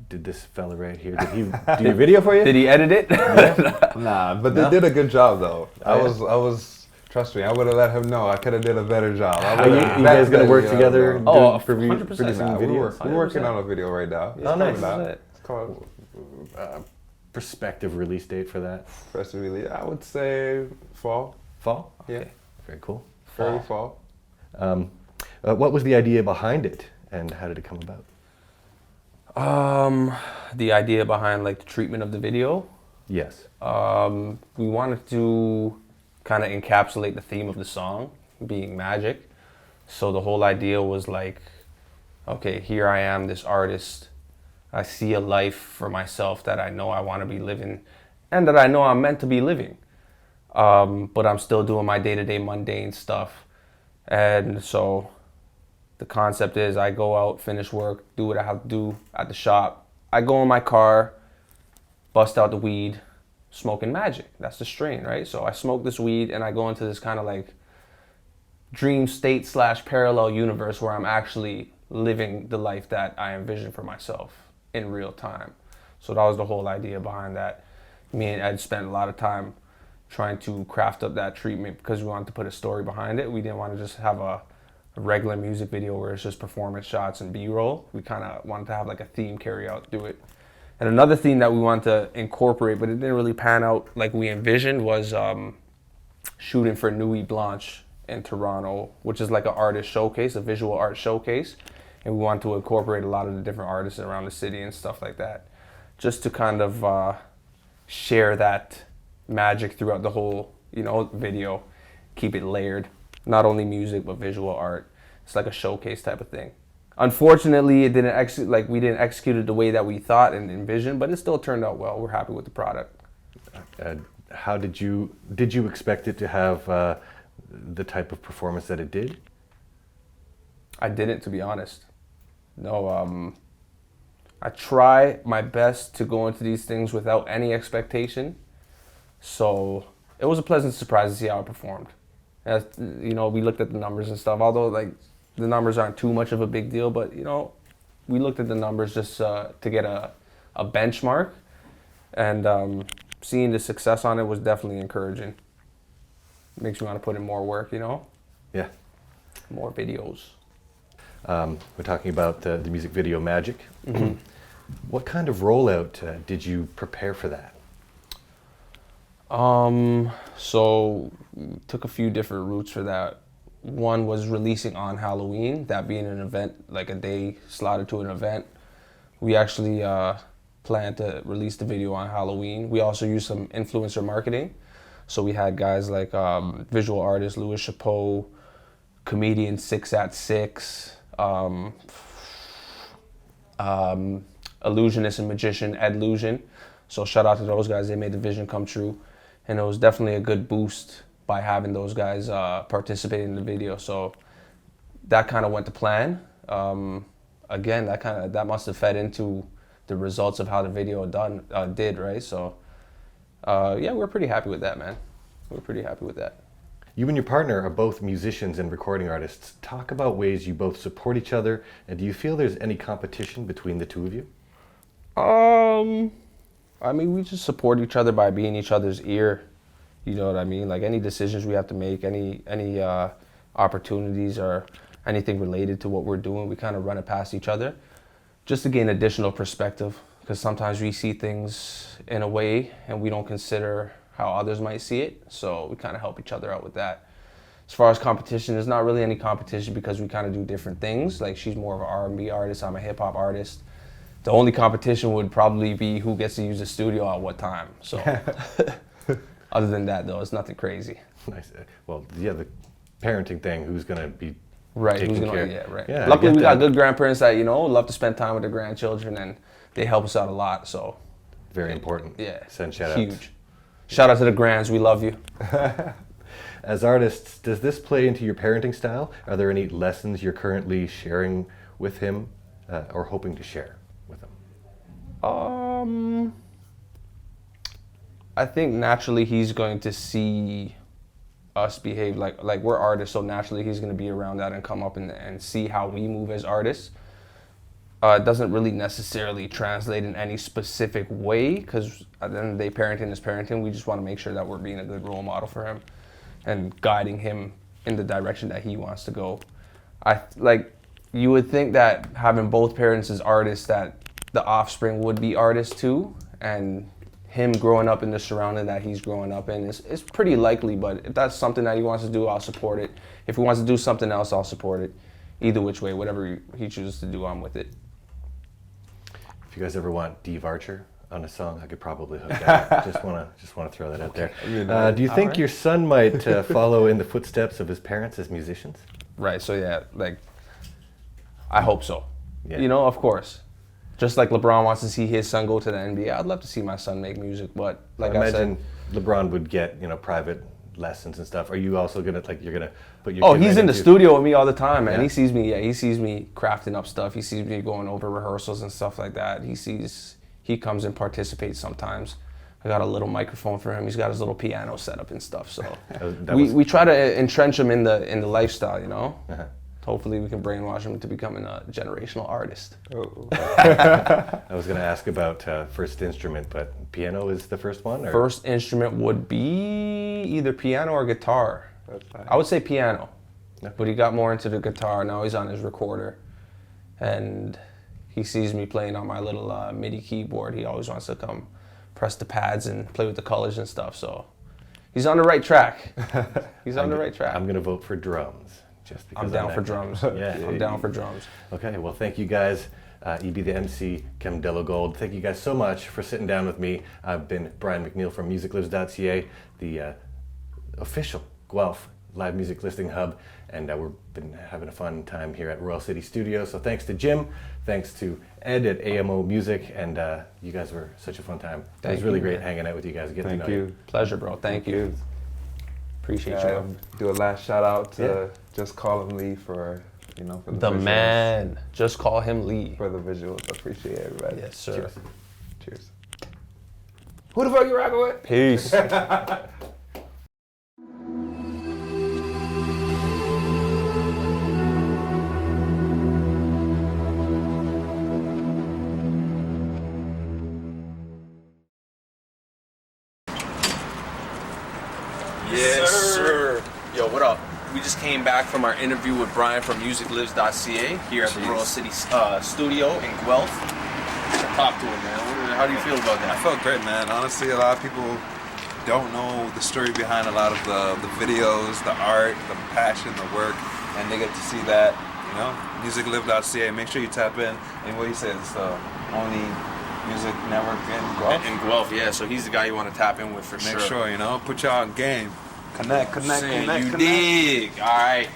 Did this fella right here, did he do your video for you? Did he edit it? Nah, but No? they did a good job though. I yeah? was. Trust me, I would have let him know. I could have did a better job. Are you guys going to work together? Oh, doing 100%. producing Nah, videos? we're working on a video right now. Oh, nice. It's called Prospective release date for that? First release. I would say fall. Fall? Yeah, Very cool. early fall. What was the idea behind it, and how did it come about? The idea behind like the treatment of the video, Yes. we wanted to kind of encapsulate the theme of the song being magic. So the whole idea was like, okay, here I am, this artist. I see a life for myself that I know I want to be living, and that I know I'm meant to be living. But I'm still doing my day-to-day mundane stuff. And so the concept is I go out, finish work, do what I have to do at the shop. I go in my car, bust out the weed, smoking magic. That's the strain, right? So I smoke this weed and I go into this kind of like dream state / parallel universe where I'm actually living the life that I envision for myself in real time. So that was the whole idea behind that. Me and Ed spent a lot of time trying to craft up that treatment because we wanted to put a story behind it. We didn't want to just have a regular music video where it's just performance shots and B-roll. We kind of wanted to have like a theme carry out through it. And another theme that we wanted to incorporate, but it didn't really pan out like we envisioned, was shooting for Nuit Blanche in Toronto, which is like an artist showcase, a visual art showcase. And we wanted to incorporate a lot of the different artists around the city and stuff like that, just to kind of share that magic throughout the whole, video, keep it layered. Not only music, but visual art. It's like a showcase type of thing. Unfortunately, it didn't we didn't execute it the way that we thought and envisioned, but it still turned out well. We're happy with the product. How did you expect it to have the type of performance that it did? I didn't, to be honest. No, I try my best to go into these things without any expectation. So it was a pleasant surprise to see how it performed. As, we looked at the numbers and stuff, although like the numbers aren't too much of a big deal, but we looked at the numbers just to get a benchmark, and seeing the success on it was definitely encouraging. Makes me want to put in more work, Yeah. more videos. We're talking about the music video Magic. Mm-hmm. What kind of rollout did you prepare for that? So took a few different routes for that. One was releasing on Halloween, that being an event, like a day slotted to an event. We actually planned to release the video on Halloween. We also used some influencer marketing. So we had guys like visual artist Louis Chapeau, comedian 6 at 6, illusionist and magician Ed Illusion. So shout out to those guys, they made the vision come true. And it was definitely a good boost by having those guys participate in the video. So that kind of went to plan. Again, that must have fed into the results of how the video did, right? So yeah, we're pretty happy with that, man. We're pretty happy with that. You and your partner are both musicians and recording artists. Talk about ways you both support each other, and do you feel there's any competition between the two of you? I mean, we just support each other by being each other's ear. You know what I mean? Like any decisions we have to make, any opportunities or anything related to what we're doing, we kind of run it past each other just to gain additional perspective, because sometimes we see things in a way and we don't consider how others might see it. So we kind of help each other out with that. As far as competition, there's not really any competition because we kind of do different things. Like she's more of an R&B artist, I'm a hip hop artist. The only competition would probably be who gets to use the studio at what time. So other than that, though, it's nothing crazy. Nice. Well, yeah, the parenting thing, who's going to be right? taking Who's care? Yeah, right. Yeah, luckily, we got good grandparents that love to spend time with their grandchildren, and they help us out a lot. So very important. Yeah, Send shout outs. Huge. Shout out to the grands. We love you. As artists, does this play into your parenting style? Are there any lessons you're currently sharing with him or hoping to share with him? I think naturally he's going to see us behave like we're artists, so naturally he's going to be around that and come up and see how we move as artists. It doesn't really necessarily translate in any specific way, because at the end of the day, parenting is parenting. We just want to make sure that we're being a good role model for him and guiding him in the direction that he wants to go. You would think that having both parents as artists, that the offspring would be artists too, and him growing up in the surrounding that he's growing up in is pretty likely. But if that's something that he wants to do, I'll support it. If he wants to do something else, I'll support it. Either which way, whatever he chooses to do, I'm with it. If you guys ever want Dave Archer on a song, I could probably hook that up. Just want to throw that out there. Do you think your son might follow in the footsteps of his parents as musicians? Right. So yeah, I hope so. Yeah. Of course. Just like LeBron wants to see his son go to the NBA, I'd love to see my son make music. But like I I said, imagine LeBron would get, private lessons and stuff. Are you also gonna you're gonna put your oh, kid he's right in the into- studio with me all the time, man. Yeah? He sees me crafting up stuff. He sees me going over rehearsals and stuff like that. He comes and participates sometimes. I got a little microphone for him. He's got his little piano set up and stuff. So we try to entrench him in the lifestyle, Uh-huh. Hopefully we can brainwash him to becoming a generational artist. Oh. I was gonna ask about first instrument, but piano is the first one? Or? First instrument would be either piano or guitar. That's fine. I would say piano, Yeah. but he got more into the guitar. Now he's on his recorder, and he sees me playing on my little MIDI keyboard. He always wants to come press the pads and play with the colors and stuff. So he's on the right track. He's on the right track. I'm gonna vote for drums. Just because I'm down that for guy. drums. Yeah. I'm down for drums. Okay, well, thank you guys. EB the MC, Kemdilo Gold. Thank you guys so much for sitting down with me. I've been Bryan McNeil from musiclives.ca, the official Guelph live music listing hub, and we've been having a fun time here at Royal City Studios. So thanks to Jim, thanks to Ed at AMO Music, and you guys were such a fun time. It was Thank really you, great man. hanging out with you guys, getting Thank to know you. Pleasure, bro. Thank you. Appreciate you. Do a last shout out to Yeah. Just Call Him Lee for for The visuals, man. Just call him Lee. for the visuals. Appreciate everybody. Yes, sir. Cheers. Cheers. Who the fuck you rocking with? Peace. Yes, sir. Yo, what up? We just came back from our interview with Bryan from musiclives.ca here at the Royal City studio in Guelph. Talk to him, man. How do you feel about I that? felt great, man. Honestly, a lot of people don't know the story behind a lot of the videos, the art, the passion, the work, and they get to see that, musiclive.ca. Make sure you tap in. And what he says, it's the only music network in Guelph. In Guelph, yeah. So he's the guy you want to tap in with for Make sure. sure, put y'all on game. Connect. You dig. All right.